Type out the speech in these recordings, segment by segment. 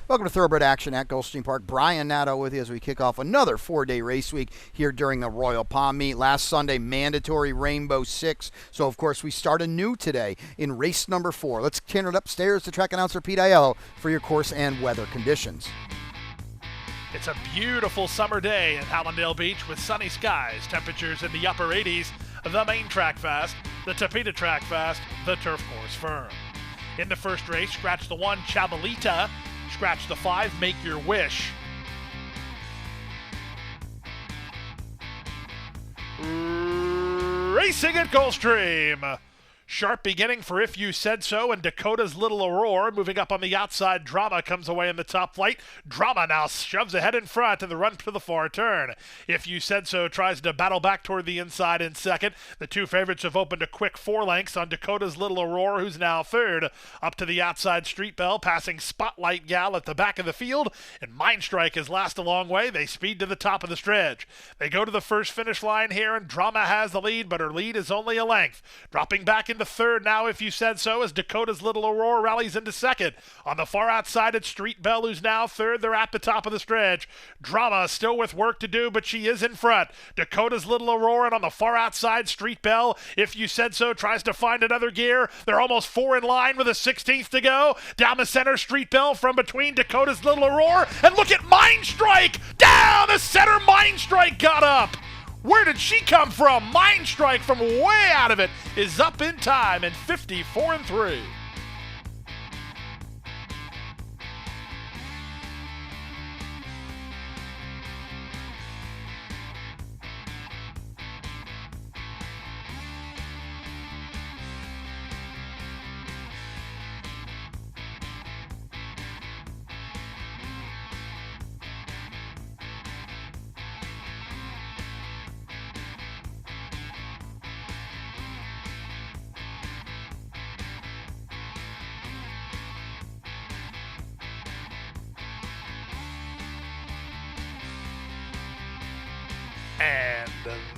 Welcome to Thoroughbred Action at Gulfstream Park. Brian Nadeau with you as we kick off another 4-day race week here during the Royal Palm Meet. Last Sunday, mandatory Rainbow 6. So, of course, we start anew today in race number 4. Let's turn it upstairs to track announcer Pete Aiello for your course and weather conditions. It's a beautiful summer day in Hallandale Beach with sunny skies, temperatures in the upper 80s, the main track fast, the Tapeta track fast, the turf course firm. In the first race, scratch the 1, Chabalita. Scratch the 5, Make Your Wish. Racing at Gulfstream. Sharp beginning for If You Said So and Dakota's Little Aurora. Moving up on the outside, Drama comes away in the top flight. Drama now shoves ahead in front in the run to the far turn. If You Said So tries to battle back toward the inside in second. The two favorites have opened a quick 4 lengths on Dakota's Little Aurora, who's now third. Up to the outside, Street Bell passing Spotlight Gal at the back of the field. And Mind Strike is last a long way. They speed to the top of the stretch. They go to the first finish line here, and Drama has the lead, but her lead is only a length. Dropping back into third now, If You Said So, as Dakota's Little Aurora rallies into second. On the far outside, it's Street Bell, who's now third. They're at the top of the stretch. Drama still with work to do, but she is in front. Dakota's Little Aurora, and on the far outside, Street Bell, If You Said So, tries to find another gear. They're almost 4 in line with a 16th to go. Down the center, Street Bell from between Dakota's Little Aurora, and look at Mind Strike! Down the center, Mind Strike got up! Where did she come from? Mind Strike from way out of it is up in time in 54-3. And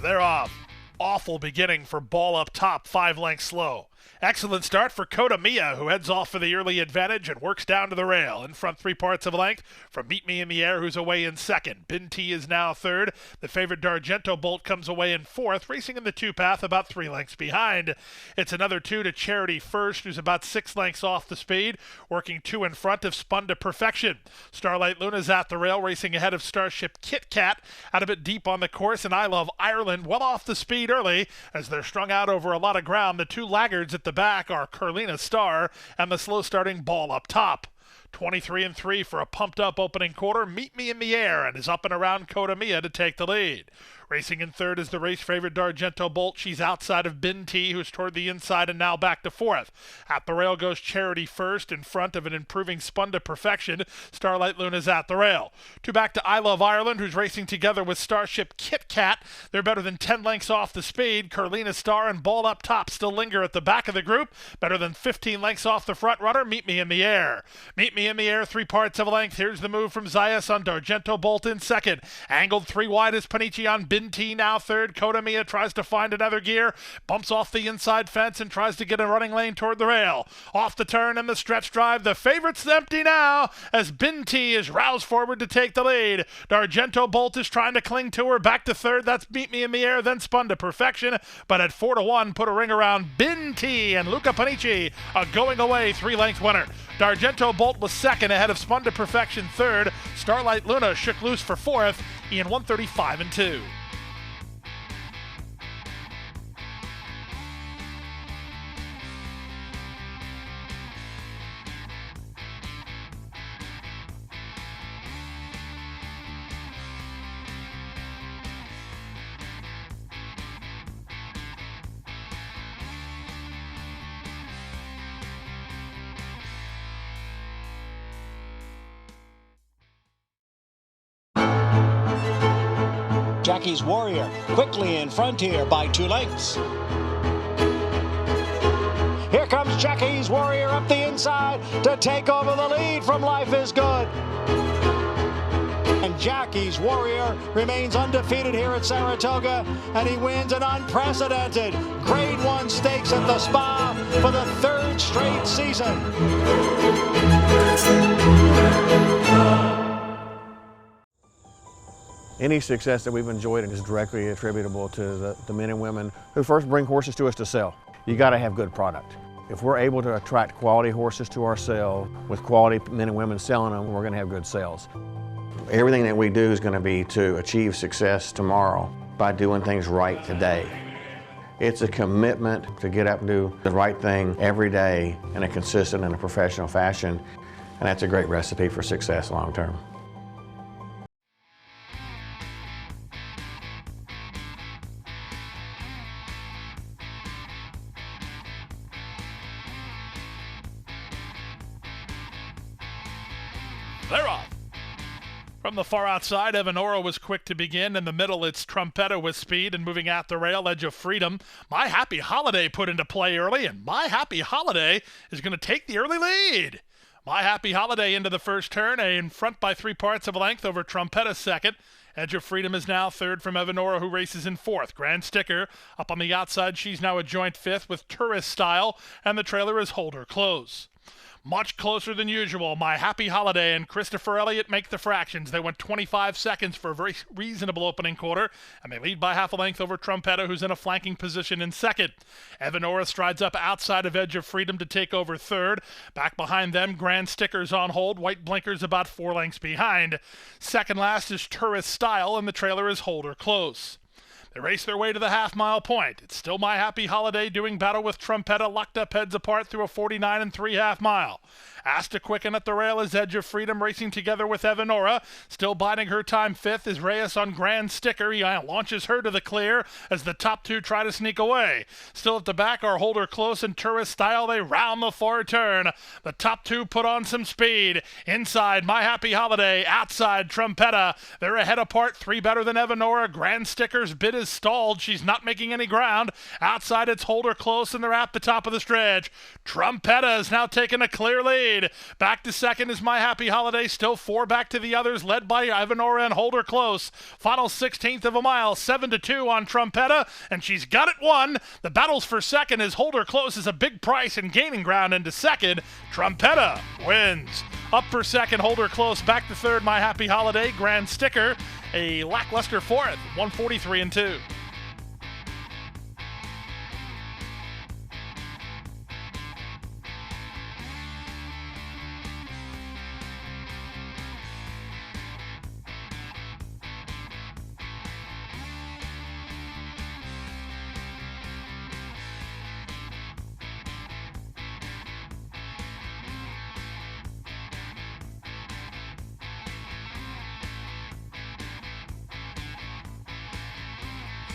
they're off. Awful beginning for Ball Up Top, 5 lengths slow. Excellent start for Coda Mia, who heads off for the early advantage and works down to the rail. In front 3/4 of a length from Meet Me in the Air, who's away in second. Binti is now third. The favorite D'Argento Bolt comes away in fourth, racing in the 2-path about 3 lengths behind. It's another 2 to Charity First, who's about 6 lengths off the speed, working 2 in front of Spun to Perfection. Starlight Luna's at the rail, racing ahead of Starship Kit Kat, out a bit deep on the course, and I Love Ireland well off the speed early as they're strung out over a lot of ground. The 2 laggards at the back are Carlina Star and the slow starting Ball Up Top. 23-3 for a pumped up opening quarter. Meet Me in the Air and is up and around Coda Mia to take the lead. Racing in third is the race favorite D'Argento Bolt. She's outside of Binti, who's toward the inside and now back to fourth. At the rail goes Charity First in front of an improving Spun to Perfection. Starlight Luna's at the rail. 2 back to I Love Ireland, who's racing together with Starship Kit Kat. They're better than 10 lengths off the speed. Carlina Star and Ball Up Top still linger at the back of the group. Better than 15 lengths off the front runner. Meet Me in the Air. Meet Me in the Air, 3/4 of a length. Here's the move from Zayas on D'Argento Bolt in second. Angled 3 wide is Panichi on Binti now third. Coda Mia tries to find another gear. Bumps off the inside fence and tries to get a running lane toward the rail. Off the turn and the stretch drive. The favorite's empty now as Binti is roused forward to take the lead. D'Argento Bolt is trying to cling to her. Back to third. That's Meet Me in the Air, then Spun to Perfection. But at 4-1, put a ring around Binti and Luca Panichi, a going away 3-length winner. D'Argento Bolt was second ahead of Spun to Perfection third. Starlight Luna shook loose for fourth in 135-2. Jackie's Warrior quickly in front here by 2 lengths. Here comes Jackie's Warrior up the inside to take over the lead from Life is Good. And Jackie's Warrior remains undefeated here at Saratoga, and he wins an unprecedented Grade 1 stakes at the Spa for the 3rd straight season. Any success that we've enjoyed is directly attributable to the men and women who first bring horses to us to sell. You got to have good product. If we're able to attract quality horses to our sale with quality men and women selling them, we're going to have good sales. Everything that we do is going to be to achieve success tomorrow by doing things right today. It's a commitment to get up and do the right thing every day in a consistent and a professional fashion, and that's a great recipe for success long term. They're off. From the far outside, Evanora was quick to begin. In the middle, it's Trumpetta with speed and moving at the rail, Edge of Freedom. My Happy Holiday put into play early, and My Happy Holiday is going to take the early lead. My Happy Holiday into the first turn, in front by 3/4 of a length over Trumpetta second. Edge of Freedom is now third from Evanora, who races in fourth. Grand Sticker up on the outside. She's now a joint fifth with Tourist Style, and the trailer is Hold Her Close. Much closer than usual, My Happy Holiday and Christopher Elliott make the fractions. They went 25 seconds for a very reasonable opening quarter, and they lead by half a length over Trumpetta, who's in a flanking position in second. Evanora strides up outside of Edge of Freedom to take over third. Back behind them, Grand Sticker's on hold. White Blinker's about 4 lengths behind. Second last is Tourist Style, and the trailer is Hold Her Close. They race their way to the half-mile point. It's still My Happy Holiday doing battle with Trumpetta, locked up heads apart through a 49 3/2 mile. Asked to quicken at the rail is Edge of Freedom, racing together with Evanora. Still biding her time fifth is Reyes on Grand Sticker. He launches her to the clear as the top two try to sneak away. Still at the back are Hold Her Close and Tourist Style. They round the far turn. The top two put on some speed. Inside, My Happy Holiday. Outside, Trumpetta. They're ahead apart, 3 better than Evanora. Grand Sticker's bid is stalled. She's not making any ground. Outside, it's Hold Her Close, and they're at the top of the stretch. Trumpetta has now taken a clear lead. Back to second is My Happy Holiday. Still 4 back to the others, led by Evanora and Hold Her Close. Final 16th of a mile, 7-2 on Trumpetta, and she's got it won. The battles for second as Hold Her Close is a big price and gaining ground into second. Trumpetta wins. Up for second, Hold Her Close. Back to third, My Happy Holiday. Grand Sticker, a lackluster fourth, 143-2.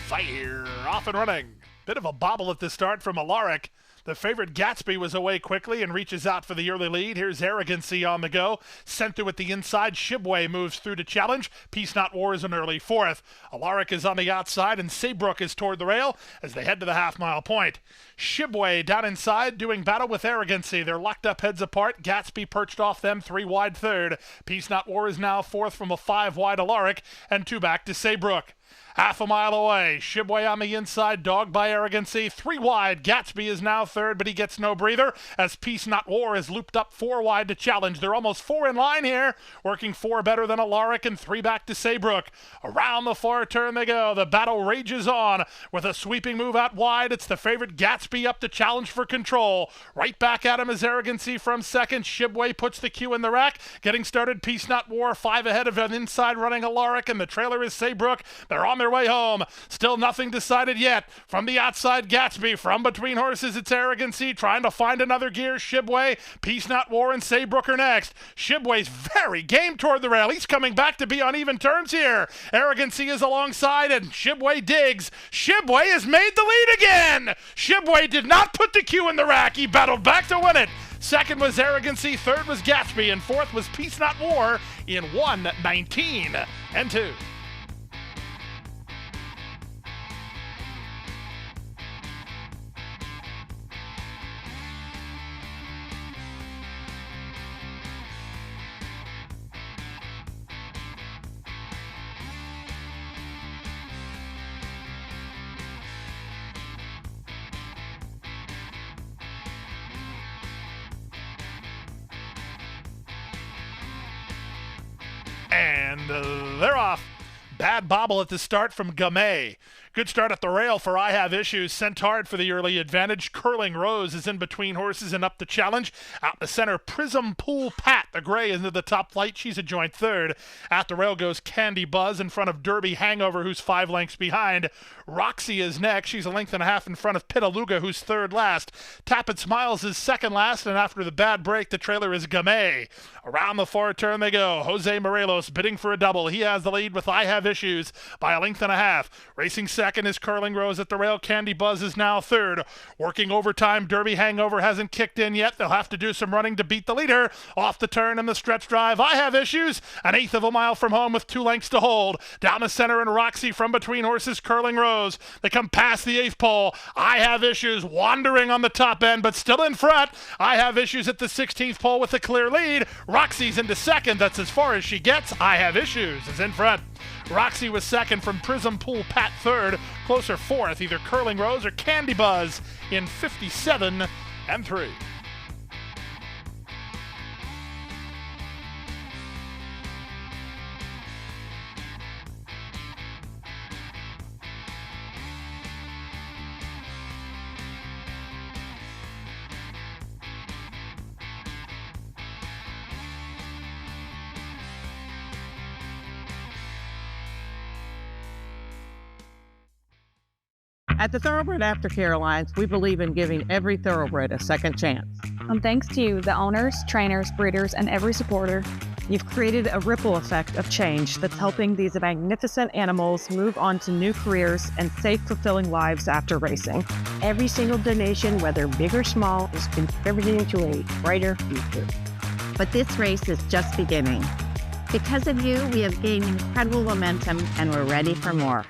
Fire off and running. Bit of a bobble at the start from Alaric. The favorite Gatsby was away quickly and reaches out for the early lead. Here's Arrogancy on the go. Sent through at the inside. Shibway moves through to challenge. Peace Not War is an early fourth. Alaric is on the outside and Saybrook is toward the rail as they head to the half-mile point. Shibway down inside doing battle with Arrogancy. They're locked up heads apart. Gatsby perched off them 3 wide third. Peace Not War is now fourth from a 5 wide Alaric and 2 back to Saybrook. Half a mile away, Shibway on the inside, dogged by Arrogancy. 3 wide, Gatsby is now third, but he gets no breather as Peace Not War is looped up 4 wide to challenge. They're almost 4 in line here, working 4 better than Alaric and 3 back to Saybrook. Around the far turn they go. The battle rages on with a sweeping move out wide. It's the favorite Gatsby up to challenge for control. Right back at him is Arrogancy from second. Shibway puts the cue in the rack. Getting started, Peace Not War 5 ahead of an inside running Alaric, and the trailer is Saybrook. They're on their way home. Still nothing decided yet. From the outside, Gatsby. From between horses, it's Arrogancy trying to find another gear. Shibway, Peace Not War, and Saybrook are next. Shibway's very game toward the rail. He's coming back to be on even terms here. Arrogancy is alongside, and Shibway digs. Shibway has made the lead again. Shibway did not put the cue in the rack. He battled back to win it. Second was Arrogancy, third was Gatsby, and fourth was Peace Not War in 1:19-2. And they're off. Bad bobble at the start from Gamay. Good start at the rail for I Have Issues. Sent hard for the early advantage. Curling Rose is in between horses and up the challenge. Out in the center, Prism Pool Pat. The gray is into the top flight. She's a joint third. At the rail goes Candy Buzz in front of Derby Hangover, who's 5 lengths behind. Roxy is next. She's a length and a half in front of Pitaluga, who's third last. Tappet Smiles is second last, and after the bad break, the trailer is Gamay. Around the far turn they go. Jose Morelos bidding for a double. He has the lead with I Have Issues by a length and a half. Racing second is Curling Rose at the rail. Candy Buzz is now third. Working overtime, Derby Hangover hasn't kicked in yet. They'll have to do some running to beat the leader. Off the turn and the stretch drive, I Have Issues. An eighth of a mile from home with 2 lengths to hold. Down the center and Roxy from between horses, Curling Rose. They come past the 8th pole. I Have Issues wandering on the top end, but still in front. I Have Issues at the 16th pole with a clear lead. Roxy's into second. That's as far as she gets. I Have Issues is in front. Roxy was second from Prism Pool Pat third. Closer fourth, either Curling Rose or Candy Buzz in 57 and 3. At the Thoroughbred Aftercare Alliance, we believe in giving every thoroughbred a second chance. And thanks to you, the owners, trainers, breeders, and every supporter, you've created a ripple effect of change that's helping these magnificent animals move on to new careers and safe, fulfilling lives after racing. Every single donation, whether big or small, is contributing to a brighter future. But this race is just beginning. Because of you, we have gained incredible momentum and we're ready for more.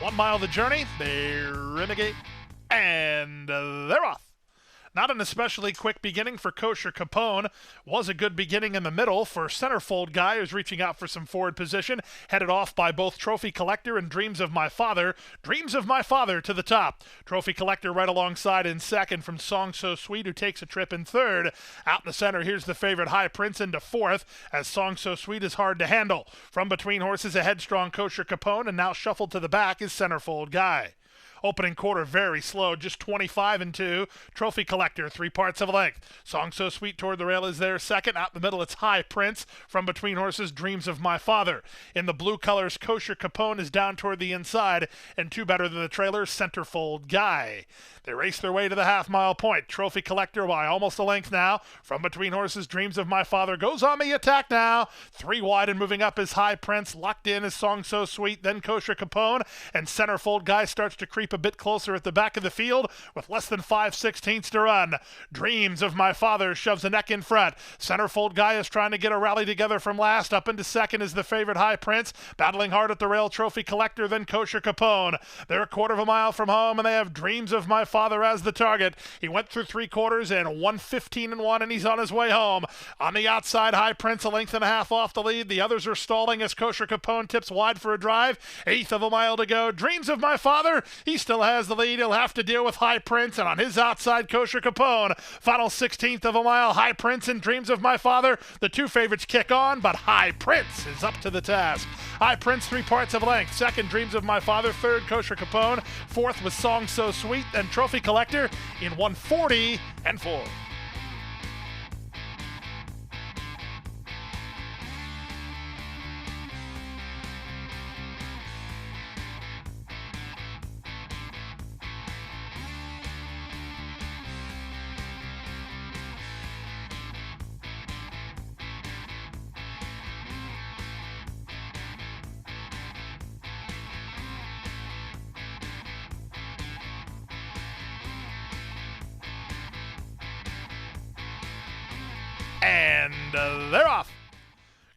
One mile the journey, they renegade, and they're off. Not an especially quick beginning for Kosher Capone. Was a good beginning in the middle for Centerfold Guy, who's reaching out for some forward position. Headed off by both Trophy Collector and Dreams of My Father. Dreams of My Father to the top. Trophy Collector right alongside in second from Song So Sweet, who takes a trip in third. Out in the center, here's the favorite High Prince into fourth, as Song So Sweet is hard to handle. From between horses, a headstrong Kosher Capone, and now shuffled to the back is Centerfold Guy. Opening quarter very slow, just 25 and 2. Trophy Collector, 3 parts of a length. Song So Sweet toward the rail is there second. Out in the middle, it's High Prince. From between horses, Dreams of My Father. In the blue colors, Kosher Capone is down toward the inside, and 2 better than the trailer, Centerfold Guy. They race their way to the half-mile point. Trophy Collector by almost a length now. From between horses, Dreams of My Father goes on the attack now. 3 wide and moving up is High Prince. Locked in is Song So Sweet, then Kosher Capone, and Centerfold Guy starts to creep a bit closer at the back of the field with less than 5/16 to run. Dreams of My Father shoves a neck in front. Centerfold Guy is trying to get a rally together from last. Up into second is the favorite High Prince. Battling hard at the rail, Trophy Collector, then Kosher Capone. They're a quarter of a mile from home, and they have Dreams of My Father as the target. He went through 3 quarters and 1:15 and 1, and he's on his way home. On the outside, High Prince a length and a half off the lead. The others are stalling as Kosher Capone tips wide for a drive. 1/8 of a mile to go. Dreams of My Father, he still has the lead. He'll have to deal with High Prince, and on his outside, Kosher Capone. Final 16th of a mile, High Prince and Dreams of My Father. The 2 favorites kick on, but High Prince is up to the task. High Prince, 3 parts of a length. Second, Dreams of My Father. Third, Kosher Capone. Fourth was Song So Sweet, and Trophy Collector in 1:40 and 4. And they're off.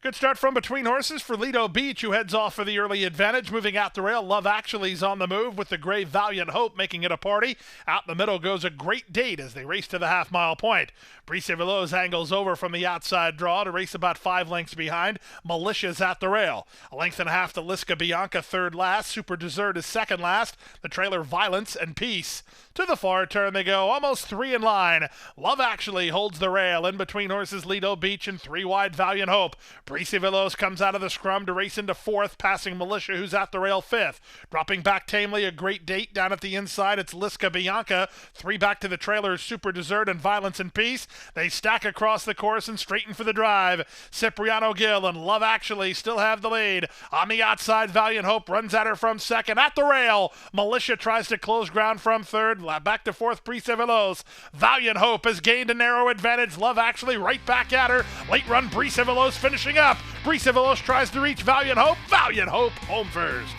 Good start from between horses for Lido Beach, who heads off for the early advantage. Moving out the rail, Love Actually's on the move with the gray Valiant Hope making it a party. Out in the middle goes a Great Date as they race to the half-mile point. Brise Veloz angles over from the outside draw to race about 5 lengths behind. Militia's at the rail. A length and a half to Liska Bianca, third last. Super Dessert is second last. The trailer Violence and Peace. To the far turn they go, almost 3 in line. Love Actually holds the rail. In between horses, Lido Beach and 3 wide Valiant Hope. Brise Veloz comes out of the scrum to race into 4th, passing Militia, who's at the rail 5th. Dropping back tamely, a Great Date. Down at the inside, it's Liska Bianca. 3 back to the trailers, Super Dessert and Violence and Peace. They stack across the course and straighten for the drive. Cipriano Gill and Love Actually still have the lead. On the outside, Valiant Hope runs at her from second. At the rail, Militia tries to close ground from third. Back to 4th, Brise Veloz. Valiant Hope has gained a narrow advantage. Love Actually right back at her. Late run, Brise Veloz finishing up. Brise Veloz tries to reach Valiant Hope. Valiant Hope home first.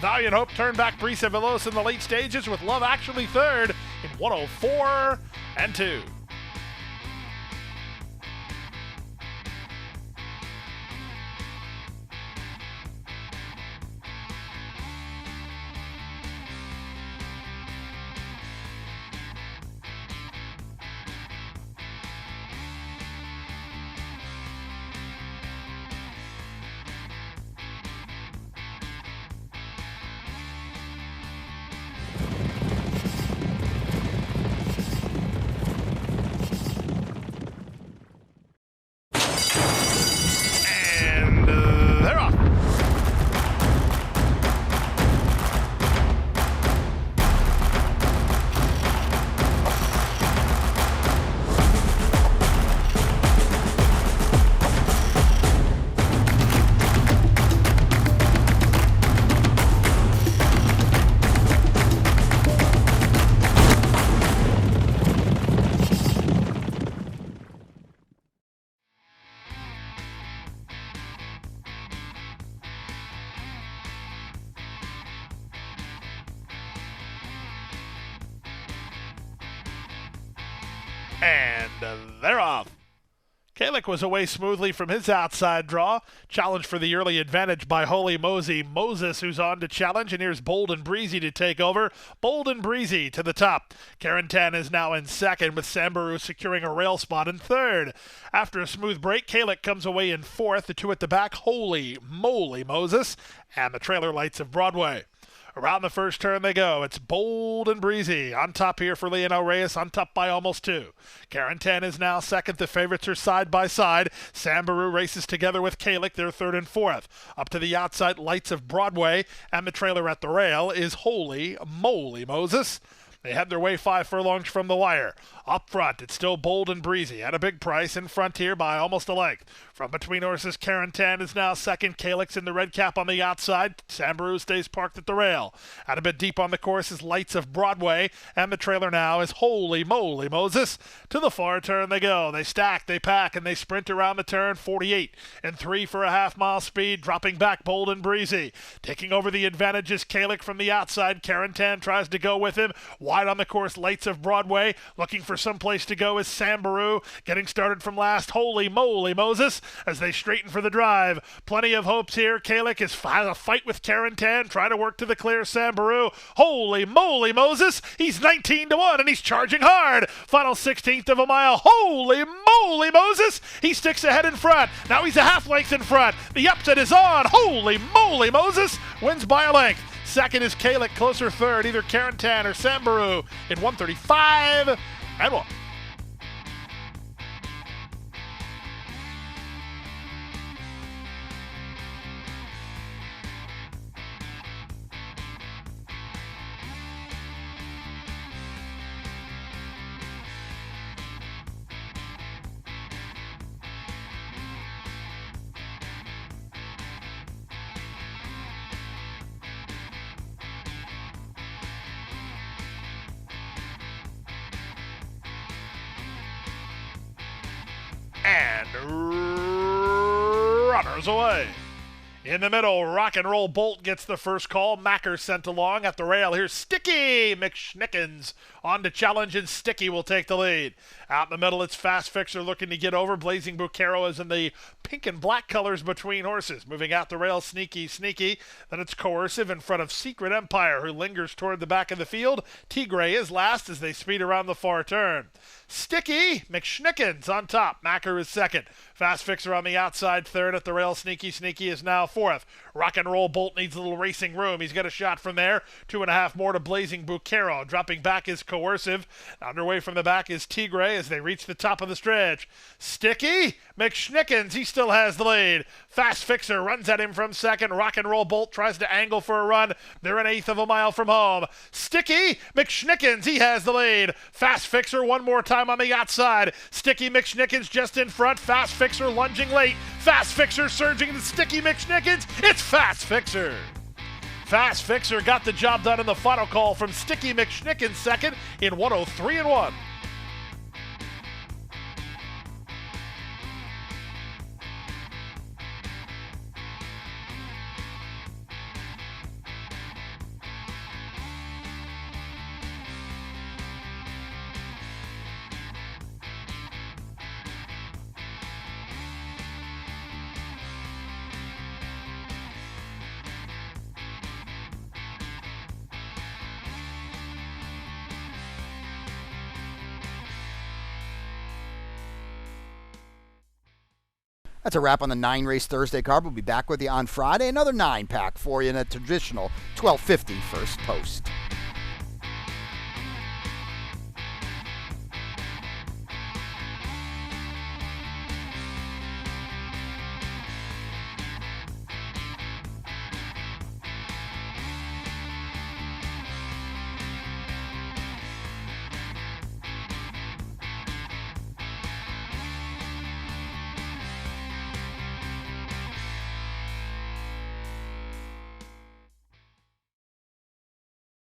Valiant Hope turned back Brise Veloz in the late stages with Love Actually third in 104 and 2. They're off. And they're off. Kalick was away smoothly from his outside draw. Challenged for the early advantage by Holy Mosey Moses, who's on to challenge. And here's Bold and Breezy to take over. Bold and Breezy to the top. Karen Tan is now in second, with Sambaru securing a rail spot in third. After a smooth break, Kalick comes away in 4th. The 2 at the back, Holy Moly Moses, and the trailer Lights of Broadway. Around the first turn they go. It's Bold and Breezy. On top here for Leonel Reyes, on top by almost 2. Karen Tan is now second. The favorites are side by side. Sambaru races together with Kalick. They're 3rd and 4th. Up to the outside, Lights of Broadway, and the trailer at the rail is Holy Moly Moses. They had their way 5 furlongs from the wire. Up front, it's still Bold and Breezy at a big price in front here by almost a length. From between horses, Karen Tan is now second. Kalick's in the red cap on the outside. Sambaru stays parked at the rail. Out a bit deep on the course is Lights of Broadway, and the trailer now is Holy Moly Moses. To the far turn they go. They stack, they pack, and they sprint around the turn. 48 and 3 for a half-mile speed. Dropping back Bold and Breezy. Taking over the advantage is Kalick from the outside. Karen Tan tries to go with him. Wide on the course, Lights of Broadway. Looking for some place to go is Sambaru. Getting started from last, Holy Moly Moses, as they straighten for the drive. Plenty of hopes here. Kalick is a fight with Karen Tan, trying to work to the clear. Sambaru. Holy Moly Moses, he's 19-1 and he's charging hard. Final 16th of a mile. Holy Moly Moses, he sticks ahead in front. Now he's a half length in front. The upset is on. Holy Moly Moses wins by a length. Second is Kalick, closer third, either Karen Tan or Sambaru in 135 and 1. And runners away. In the middle, Rock and Roll Bolt gets the first call. Macker sent along at the rail. Here's Sticky McSchnickens on to challenge, and Sticky will take the lead. Out in the middle, it's Fast Fixer looking to get over. Blazing Bucaro is in the pink and black colors between horses. Moving out the rail, Sneaky. Then it's Coercive in front of Secret Empire, who lingers toward the back of the field. Tigre is last as they speed around the far turn. Sticky McSchnickens on top. Macker is second. Fast Fixer on the outside third. At the rail, Sneaky is now fourth. Rock and Roll Bolt needs a little racing room. He's got a shot from there. 2.5 more to Blazing Bucaro. Dropping back is Coercive. Underway from the back is Tigre as they reach the top of the stretch. Sticky McSchnickens, he still has the lead. Fast Fixer runs at him from second. Rock and Roll Bolt tries to angle for a run. They're an eighth of a mile from home. Sticky McSchnickens, he has the lead. Fast Fixer one more time on the outside. Sticky McSchnickens just in front. Fast Fixer lunging late. Fast Fixer surging to Sticky McSchnickens. It's Fast Fixer. Fast Fixer got the job done in the final call from Sticky McSchnickens second in 103-1. That's a wrap on the 9-race Thursday card. We'll be back with you on Friday. Another 9-pack for you in a traditional 12:50 first post.